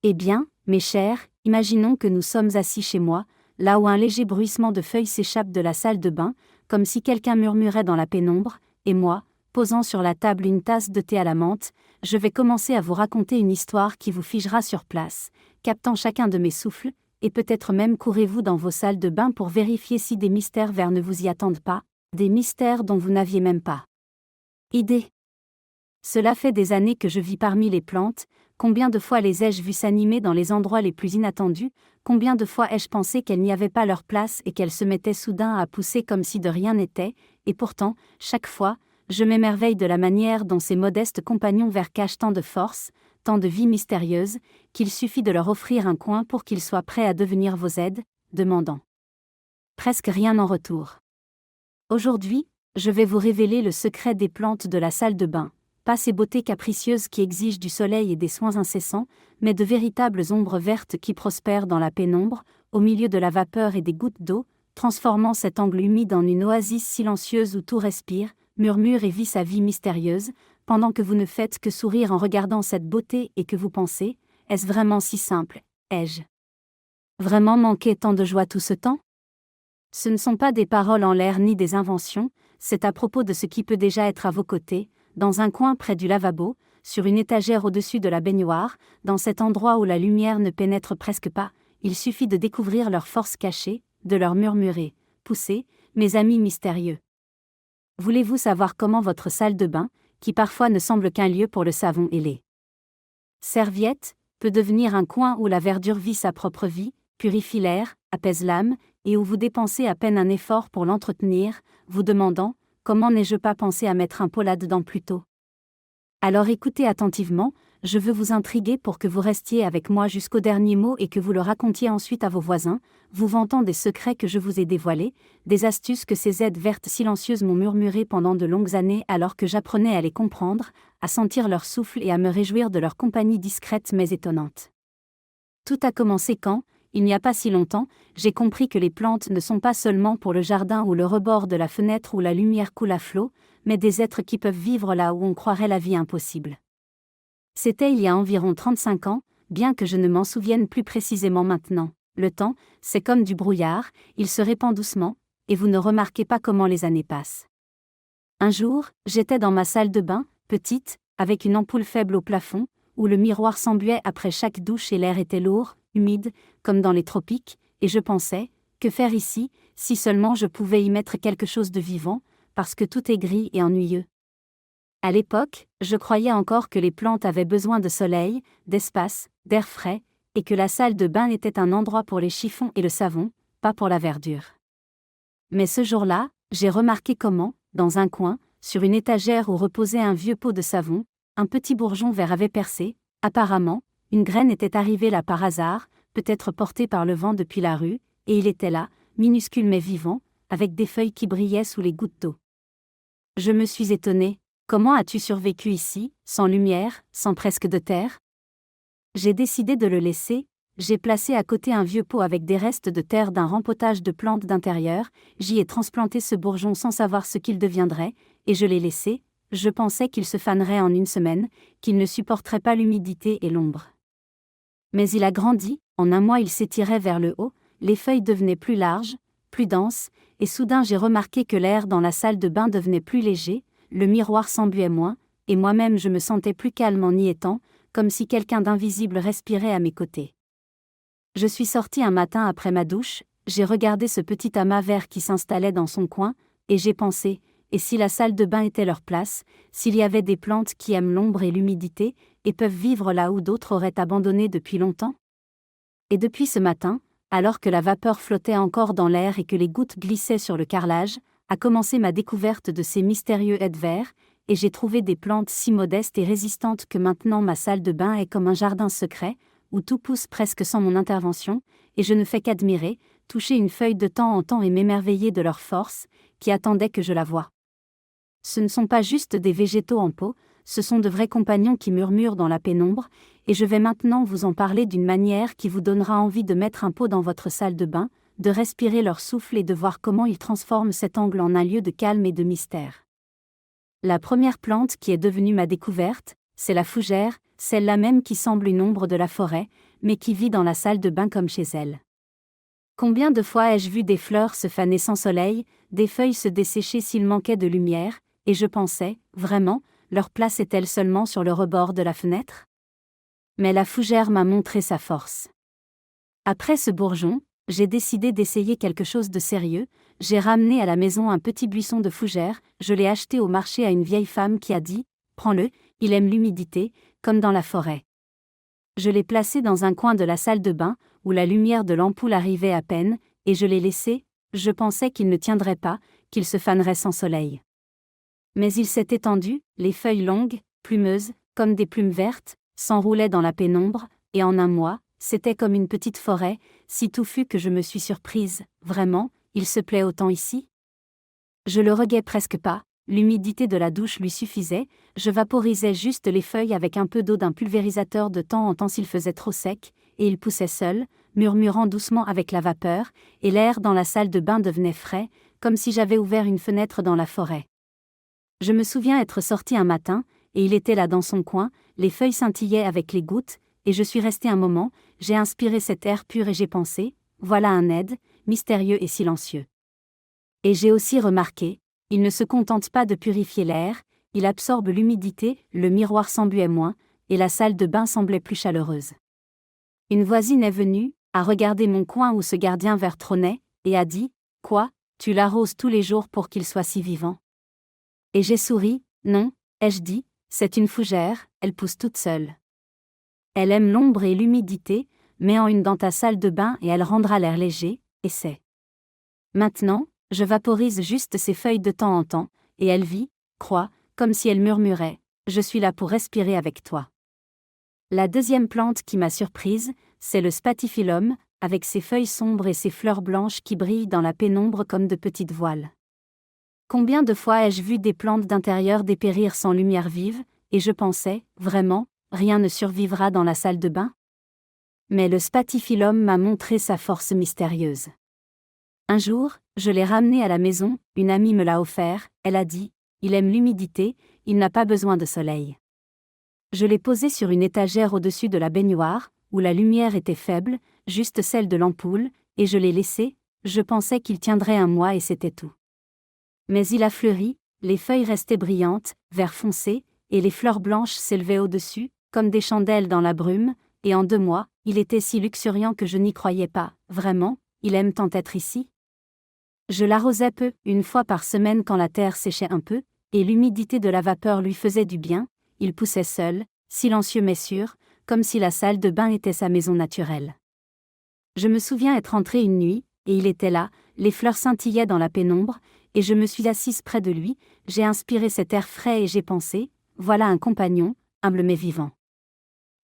Eh bien, mes chers, imaginons que nous sommes assis chez moi, là où un léger bruissement de feuilles s'échappe de la salle de bain, comme si quelqu'un murmurait dans la pénombre, et moi, posant sur la table une tasse de thé à la menthe, je vais commencer à vous raconter une histoire qui vous figera sur place, captant chacun de mes souffles, et peut-être même courez-vous dans vos salles de bain pour vérifier si des mystères verts ne vous y attendent pas, des mystères dont vous n'aviez même pas idée. Cela fait des années que je vis parmi les plantes, combien de fois les ai-je vues s'animer dans les endroits les plus inattendus, combien de fois ai-je pensé qu'elles n'y avaient pas leur place et qu'elles se mettaient soudain à pousser comme si de rien n'était, et pourtant, chaque fois, je m'émerveille de la manière dont ces modestes compagnons verts cachent tant de force, tant de vie mystérieuse, qu'il suffit de leur offrir un coin pour qu'ils soient prêts à devenir vos aides, demandant presque rien en retour. Aujourd'hui, je vais vous révéler le secret des plantes de la salle de bain. Pas ces beautés capricieuses qui exigent du soleil et des soins incessants, mais de véritables ombres vertes qui prospèrent dans la pénombre, au milieu de la vapeur et des gouttes d'eau, transformant cet angle humide en une oasis silencieuse où tout respire, murmure et vit sa vie mystérieuse, pendant que vous ne faites que sourire en regardant cette beauté et que vous pensez, est-ce vraiment si simple, ai-je vraiment manqué tant de joie tout ce temps? Ce ne sont pas des paroles en l'air ni des inventions, c'est à propos de ce qui peut déjà être à vos côtés, dans un coin près du lavabo, sur une étagère au-dessus de la baignoire, dans cet endroit où la lumière ne pénètre presque pas, il suffit de découvrir leur force cachée, de leur murmurer, poussez, mes amis mystérieux. Voulez-vous savoir comment votre salle de bain, qui parfois ne semble qu'un lieu pour le savon et les serviettes, peut devenir un coin où la verdure vit sa propre vie, purifie l'air, apaise l'âme, et où vous dépensez à peine un effort pour l'entretenir, vous demandant « Comment n'ai-je pas pensé à mettre un pot là-dedans plus tôt ?» Alors écoutez attentivement, je veux vous intriguer pour que vous restiez avec moi jusqu'au dernier mot et que vous le racontiez ensuite à vos voisins, vous vantant des secrets que je vous ai dévoilés, des astuces que ces aides vertes silencieuses m'ont murmurées pendant de longues années alors que j'apprenais à les comprendre, à sentir leur souffle et à me réjouir de leur compagnie discrète mais étonnante. Tout a commencé quand, il n'y a pas si longtemps, j'ai compris que les plantes ne sont pas seulement pour le jardin ou le rebord de la fenêtre où la lumière coule à flot, mais des êtres qui peuvent vivre là où on croirait la vie impossible. C'était il y a environ 35 ans, bien que je ne m'en souvienne plus précisément maintenant. Le temps, c'est comme du brouillard, il se répand doucement, et vous ne remarquez pas comment les années passent. Un jour, j'étais dans ma salle de bain, petite, avec une ampoule faible au plafond, où le miroir s'embuait après chaque douche et l'air était lourd, humide, comme dans les tropiques, et je pensais, que faire ici, si seulement je pouvais y mettre quelque chose de vivant, parce que tout est gris et ennuyeux. À l'époque, je croyais encore que les plantes avaient besoin de soleil, d'espace, d'air frais, et que la salle de bain était un endroit pour les chiffons et le savon, pas pour la verdure. Mais ce jour-là, j'ai remarqué comment, dans un coin, sur une étagère où reposait un vieux pot de savon, un petit bourgeon vert avait percé, apparemment, une graine était arrivée là par hasard, peut-être portée par le vent depuis la rue, et il était là, minuscule mais vivant, avec des feuilles qui brillaient sous les gouttes d'eau. Je me suis étonnée, comment as-tu survécu ici, sans lumière, sans presque de terre? J'ai décidé de le laisser, j'ai placé à côté un vieux pot avec des restes de terre d'un rempotage de plantes d'intérieur, j'y ai transplanté ce bourgeon sans savoir ce qu'il deviendrait, et je l'ai laissé, je pensais qu'il se fanerait en une semaine, qu'il ne supporterait pas l'humidité et l'ombre. Mais il a grandi, en un mois il s'étirait vers le haut, les feuilles devenaient plus larges, plus denses, et soudain j'ai remarqué que l'air dans la salle de bain devenait plus léger, le miroir s'embuait moins, et moi-même je me sentais plus calme en y étant, comme si quelqu'un d'invisible respirait à mes côtés. Je suis sortie un matin après ma douche, j'ai regardé ce petit amas vert qui s'installait dans son coin, et j'ai pensé, et si la salle de bain était leur place, s'il y avait des plantes qui aiment l'ombre et l'humidité, et peuvent vivre là où d'autres auraient abandonné depuis longtemps? Et depuis ce matin, alors que la vapeur flottait encore dans l'air et que les gouttes glissaient sur le carrelage, a commencé ma découverte de ces mystérieux êtres verts, et j'ai trouvé des plantes si modestes et résistantes que maintenant ma salle de bain est comme un jardin secret, où tout pousse presque sans mon intervention, et je ne fais qu'admirer, toucher une feuille de temps en temps et m'émerveiller de leur force, qui attendait que je la voie. Ce ne sont pas juste des végétaux en pot, ce sont de vrais compagnons qui murmurent dans la pénombre, et je vais maintenant vous en parler d'une manière qui vous donnera envie de mettre un pot dans votre salle de bain, de respirer leur souffle et de voir comment ils transforment cet angle en un lieu de calme et de mystère. La première plante qui est devenue ma découverte, c'est la fougère, celle-là même qui semble une ombre de la forêt, mais qui vit dans la salle de bain comme chez elle. Combien de fois ai-je vu des fleurs se faner sans soleil, des feuilles se dessécher s'il manquait de lumière, et je pensais, vraiment, leur place est-elle seulement sur le rebord de la fenêtre? Mais la fougère m'a montré sa force. Après ce bourgeon, j'ai décidé d'essayer quelque chose de sérieux, j'ai ramené à la maison un petit buisson de fougère, je l'ai acheté au marché à une vieille femme qui a dit « Prends-le, il aime l'humidité, comme dans la forêt ». Je l'ai placé dans un coin de la salle de bain, où la lumière de l'ampoule arrivait à peine, et je l'ai laissé, je pensais qu'il ne tiendrait pas, qu'il se fanerait sans soleil. Mais il s'est étendu, les feuilles longues, plumeuses, comme des plumes vertes, s'enroulaient dans la pénombre, et en un mois, c'était comme une petite forêt, si touffue que je me suis surprise, vraiment, il se plaît autant ici? Je le reguais presque pas, l'humidité de la douche lui suffisait, je vaporisais juste les feuilles avec un peu d'eau d'un pulvérisateur de temps en temps s'il faisait trop sec, et il poussait seul, murmurant doucement avec la vapeur, et l'air dans la salle de bain devenait frais, comme si j'avais ouvert une fenêtre dans la forêt. Je me souviens être sorti un matin, et il était là dans son coin, les feuilles scintillaient avec les gouttes, et je suis resté un moment, j'ai inspiré cet air pur et j'ai pensé, voilà un aide, mystérieux et silencieux. Et j'ai aussi remarqué, il ne se contente pas de purifier l'air, il absorbe l'humidité, le miroir s'embuait moins, et la salle de bain semblait plus chaleureuse. Une voisine est venue, a regardé mon coin où ce gardien vert trônait, et a dit, « Quoi, tu l'arroses tous les jours pour qu'il soit si vivant ?» Et j'ai souri, « Non, ai-je dit, c'est une fougère, elle pousse toute seule. Elle aime l'ombre et l'humidité, mets-en une dans ta salle de bain et elle rendra l'air léger, et c'est. Maintenant, je vaporise juste ses feuilles de temps en temps, et elle vit, croit, comme si elle murmurait, « Je suis là pour respirer avec toi. » La deuxième plante qui m'a surprise, c'est le spathiphyllum, avec ses feuilles sombres et ses fleurs blanches qui brillent dans la pénombre comme de petites voiles. Combien de fois ai-je vu des plantes d'intérieur dépérir sans lumière vive, et je pensais, vraiment, rien ne survivra dans la salle de bain? Mais le spathiphyllum m'a montré sa force mystérieuse. Un jour, je l'ai ramené à la maison, une amie me l'a offert, elle a dit, il aime l'humidité, il n'a pas besoin de soleil. Je l'ai posé sur une étagère au-dessus de la baignoire, où la lumière était faible, juste celle de l'ampoule, et je l'ai laissé, je pensais qu'il tiendrait un mois et c'était tout. Mais il a fleuri, les feuilles restaient brillantes, vert foncé, et les fleurs blanches s'élevaient au-dessus, comme des chandelles dans la brume, et en 2 mois, il était si luxuriant que je n'y croyais pas, vraiment, il aime tant être ici. Je l'arrosais peu, 1 fois par semaine quand la terre séchait un peu, et l'humidité de la vapeur lui faisait du bien, il poussait seul, silencieux mais sûr, comme si la salle de bain était sa maison naturelle. Je me souviens être entrée une nuit, et il était là, les fleurs scintillaient dans la pénombre, et je me suis assise près de lui, j'ai inspiré cet air frais et j'ai pensé, voilà un compagnon, humble mais vivant.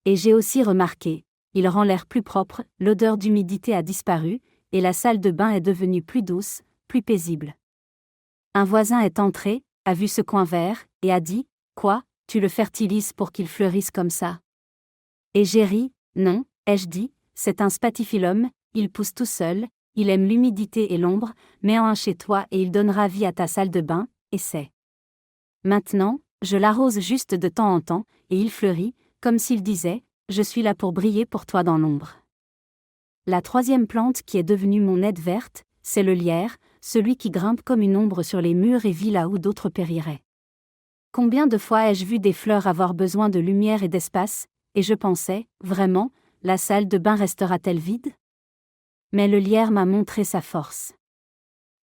Et j'ai aussi remarqué, il rend l'air plus propre, l'odeur d'humidité a disparu, et la salle de bain est devenue plus douce, plus paisible. Un voisin est entré, a vu ce coin vert, et a dit, « Quoi, tu le fertilises pour qu'il fleurisse comme ça ?» Et j'ai ri, « Non, ai-je dit, c'est un spathiphyllum, il pousse tout seul, il aime l'humidité et l'ombre, mets-en un chez toi et il donnera vie à ta salle de bain, et c'est. Maintenant, je l'arrose juste de temps en temps, et il fleurit, comme s'il disait, je suis là pour briller pour toi dans l'ombre. » La troisième plante qui est devenue mon aide verte, c'est le lierre, celui qui grimpe comme une ombre sur les murs et vit là où d'autres périraient. Combien de fois ai-je vu des fleurs avoir besoin de lumière et d'espace, et je pensais, vraiment, la salle de bain restera-t-elle vide? Mais le lierre m'a montré sa force.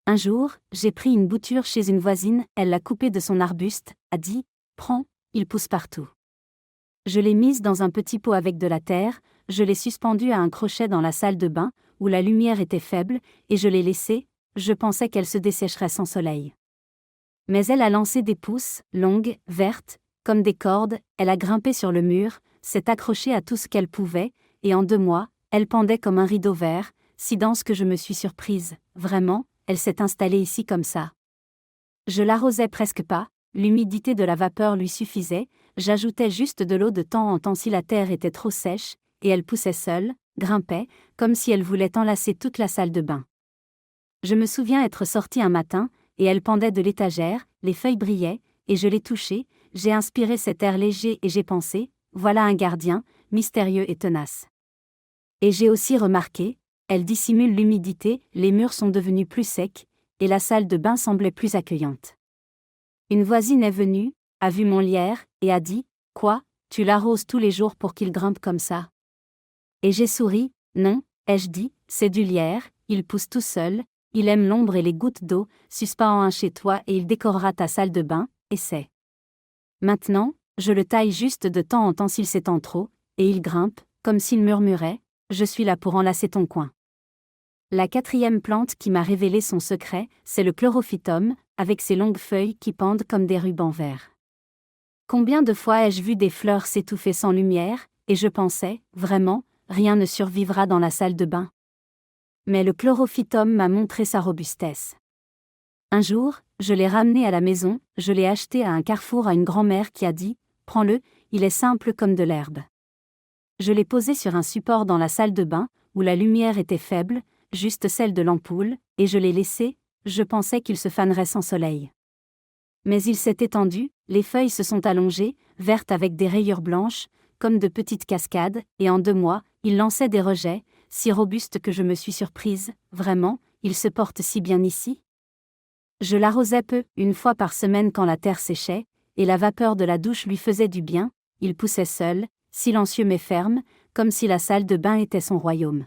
Un jour, j'ai pris une bouture chez une voisine, elle l'a coupée de son arbuste, a dit, « Prends, il pousse partout. » Je l'ai mise dans un petit pot avec de la terre, je l'ai suspendue à un crochet dans la salle de bain, où la lumière était faible, et je l'ai laissée, je pensais qu'elle se dessécherait sans soleil. Mais elle a lancé des pousses, longues, vertes, comme des cordes, elle a grimpé sur le mur, s'est accrochée à tout ce qu'elle pouvait, et en 2 mois, elle pendait comme un rideau vert, si dense que je me suis surprise, vraiment, elle s'est installée ici comme ça. Je l'arrosais presque pas, l'humidité de la vapeur lui suffisait, j'ajoutais juste de l'eau de temps en temps si la terre était trop sèche, et elle poussait seule, grimpait, comme si elle voulait enlacer toute la salle de bain. Je me souviens être sortie un matin, et elle pendait de l'étagère, les feuilles brillaient, et je l'ai touchée, j'ai inspiré cet air léger et j'ai pensé, voilà un gardien, mystérieux et tenace. Et j'ai aussi remarqué, elle dissimule l'humidité, les murs sont devenus plus secs, et la salle de bain semblait plus accueillante. Une voisine est venue, a vu mon lierre, et a dit, « Quoi, tu l'arroses tous les jours pour qu'il grimpe comme ça ?» Et j'ai souri, « Non, ai-je dit, c'est du lierre, il pousse tout seul, il aime l'ombre et les gouttes d'eau, suspends un chez toi et il décorera ta salle de bain, et c'est. Maintenant, je le taille juste de temps en temps s'il s'étend trop, et il grimpe, comme s'il murmurait, je suis là pour enlacer ton coin. » La quatrième plante qui m'a révélé son secret, c'est le chlorophytum, avec ses longues feuilles qui pendent comme des rubans verts. Combien de fois ai-je vu des fleurs s'étouffer sans lumière, et je pensais, vraiment, rien ne survivra dans la salle de bain. Mais le chlorophytum m'a montré sa robustesse. Un jour, je l'ai ramené à la maison, je l'ai acheté à un carrefour à une grand-mère qui a dit, « Prends-le, il est simple comme de l'herbe. » Je l'ai posé sur un support dans la salle de bain, où la lumière était faible, juste celle de l'ampoule, et je l'ai laissé, je pensais qu'il se fanerait sans soleil. Mais il s'est étendu, les feuilles se sont allongées, vertes avec des rayures blanches, comme de petites cascades, et en 2 mois, il lançait des rejets, si robustes que je me suis surprise, vraiment, il se porte si bien ici. Je l'arrosais peu, 1 fois par semaine quand la terre séchait, et la vapeur de la douche lui faisait du bien, il poussait seul, silencieux mais ferme, comme si la salle de bain était son royaume.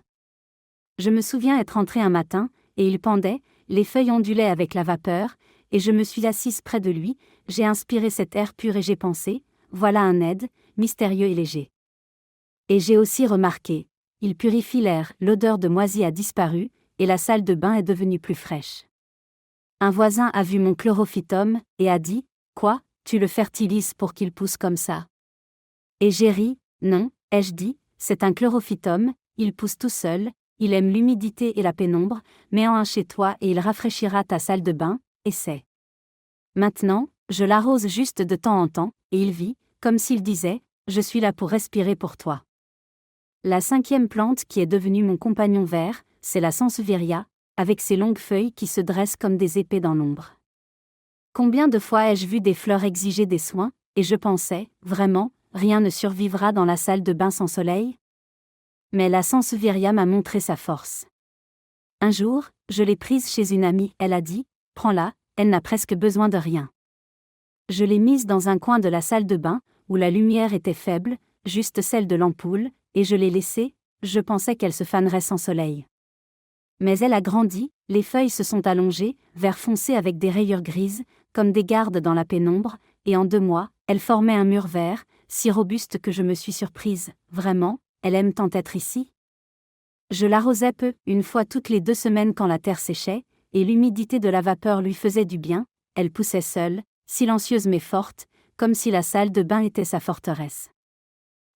Je me souviens être entrée un matin, et il pendait, les feuilles ondulaient avec la vapeur, et je me suis assise près de lui, j'ai inspiré cet air pur et j'ai pensé, voilà un aide, mystérieux et léger. Et j'ai aussi remarqué, il purifie l'air, l'odeur de moisi a disparu, et la salle de bain est devenue plus fraîche. Un voisin a vu mon chlorophytum, et a dit, « Quoi, tu le fertilises pour qu'il pousse comme ça ?» Et j'ai ri, « Non, ai-je dit, c'est un chlorophytum, il pousse tout seul, il aime l'humidité et la pénombre, mets-en un chez toi et il rafraîchira ta salle de bain, et c'est. Maintenant, je l'arrose juste de temps en temps, et il vit, comme s'il disait, je suis là pour respirer pour toi. » La 5e plante qui est devenue mon compagnon vert, c'est la sansevieria, avec ses longues feuilles qui se dressent comme des épées dans l'ombre. Combien de fois ai-je vu des fleurs exiger des soins, et je pensais, vraiment, rien ne survivra dans la salle de bain sans soleil ? Mais la sansevieria m'a montré sa force. Un jour, je l'ai prise chez une amie, elle a dit, « Prends-la, elle n'a presque besoin de rien. » Je l'ai mise dans un coin de la salle de bain, où la lumière était faible, juste celle de l'ampoule, et je l'ai laissée, je pensais qu'elle se fanerait sans soleil. Mais elle a grandi, les feuilles se sont allongées, vert foncé avec des rayures grises, comme des gardes dans la pénombre, et en 2 mois, elle formait un mur vert, si robuste que je me suis surprise, vraiment, elle aime tant être ici. Je l'arrosais peu, 1 fois toutes les 2 semaines quand la terre séchait, et l'humidité de la vapeur lui faisait du bien, elle poussait seule, silencieuse mais forte, comme si la salle de bain était sa forteresse.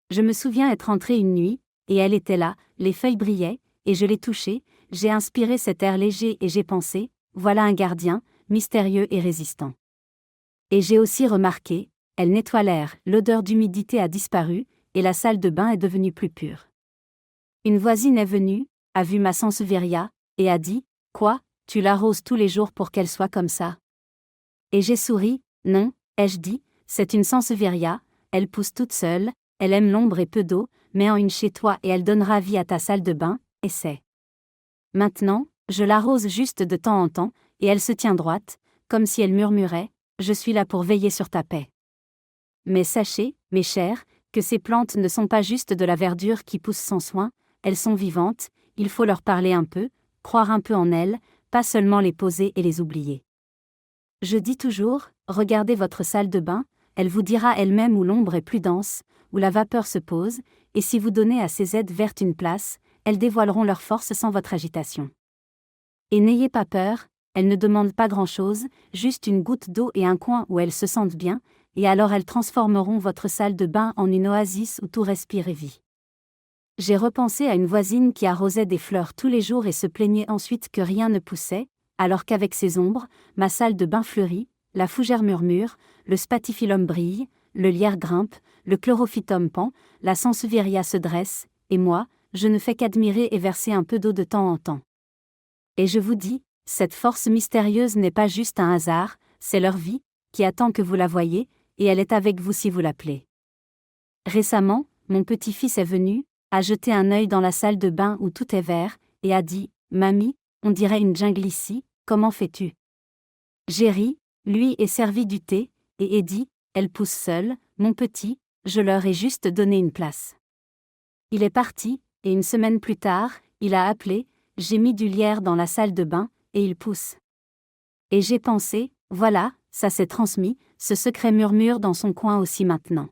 Je me souviens être entrée une nuit, et elle était là, les feuilles brillaient, et je l'ai touchée, j'ai inspiré cet air léger et j'ai pensé, voilà un gardien, mystérieux et résistant. Et j'ai aussi remarqué, elle nettoie l'air, l'odeur d'humidité a disparu, et la salle de bain est devenue plus pure. Une voisine est venue, a vu ma sansevieria, et a dit, « Quoi, tu l'arroses tous les jours pour qu'elle soit comme ça ?» Et j'ai souri, « Non, ai-je dit, c'est une sansevieria, elle pousse toute seule, elle aime l'ombre et peu d'eau, mets-en une chez toi et elle donnera vie à ta salle de bain, et c'est. Maintenant, je l'arrose juste de temps en temps, et elle se tient droite, comme si elle murmurait, « Je suis là pour veiller sur ta paix. » Mais sachez, mes chers, que ces plantes ne sont pas juste de la verdure qui pousse sans soin, elles sont vivantes, il faut leur parler un peu, croire un peu en elles, pas seulement les poser et les oublier. Je dis toujours, regardez votre salle de bain, elle vous dira elle-même où l'ombre est plus dense, où la vapeur se pose, et si vous donnez à ces aides vertes une place, elles dévoileront leur force sans votre agitation. Et n'ayez pas peur, elles ne demandent pas grand-chose, juste une goutte d'eau et un coin où elles se sentent bien, et alors elles transformeront votre salle de bain en une oasis où tout respire et vit. J'ai repensé à une voisine qui arrosait des fleurs tous les jours et se plaignait ensuite que rien ne poussait, alors qu'avec ses ombres, ma salle de bain fleurit, la fougère murmure, le spathiphyllum brille, le lierre grimpe, le chlorophytum pend, la sansevieria se dresse, et moi, je ne fais qu'admirer et verser un peu d'eau de temps en temps. Et je vous dis, cette force mystérieuse n'est pas juste un hasard, c'est leur vie, qui attend que vous la voyiez, et elle est avec vous si vous l'appelez. Récemment, mon petit-fils est venu, a jeté un œil dans la salle de bain où tout est vert, et a dit « Mamie, on dirait une jungle ici, comment fais-tu » J'ai ri, lui est servi du thé, et ai dit « Elle pousse seule, mon petit, je leur ai juste donné une place. » Il est parti, et une semaine plus tard, il a appelé, j'ai mis du lierre dans la salle de bain, et il pousse. Et j'ai pensé, voilà, ça s'est transmis, ce secret murmure dans son coin aussi maintenant.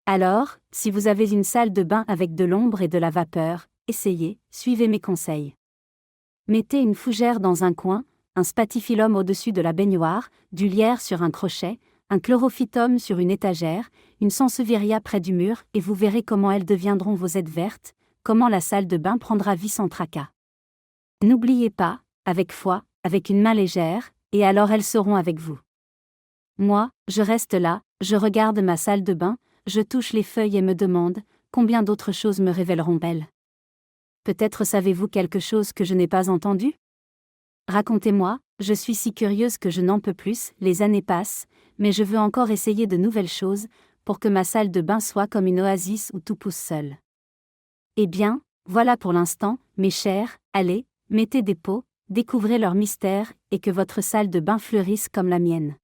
Alors, si vous avez une salle de bain avec de l'ombre et de la vapeur, essayez, suivez mes conseils. Mettez une fougère dans un coin, un spathiphyllum au-dessus de la baignoire, du lierre sur un crochet, un chlorophytum sur une étagère, une sansevieria près du mur et vous verrez comment elles deviendront vos aides vertes, comment la salle de bain prendra vie sans tracas. N'oubliez pas, avec foi, avec une main légère, et alors elles seront avec vous. Moi, je reste là, je regarde ma salle de bain, je touche les feuilles et me demande, combien d'autres choses me révéleront-elles ? Peut-être savez-vous quelque chose que je n'ai pas entendu ? Racontez-moi, je suis si curieuse que je n'en peux plus, les années passent, mais je veux encore essayer de nouvelles choses, pour que ma salle de bain soit comme une oasis où tout pousse seul. Eh bien, voilà pour l'instant, mes chers, allez, mettez des pots, découvrez leur mystère, et que votre salle de bain fleurisse comme la mienne.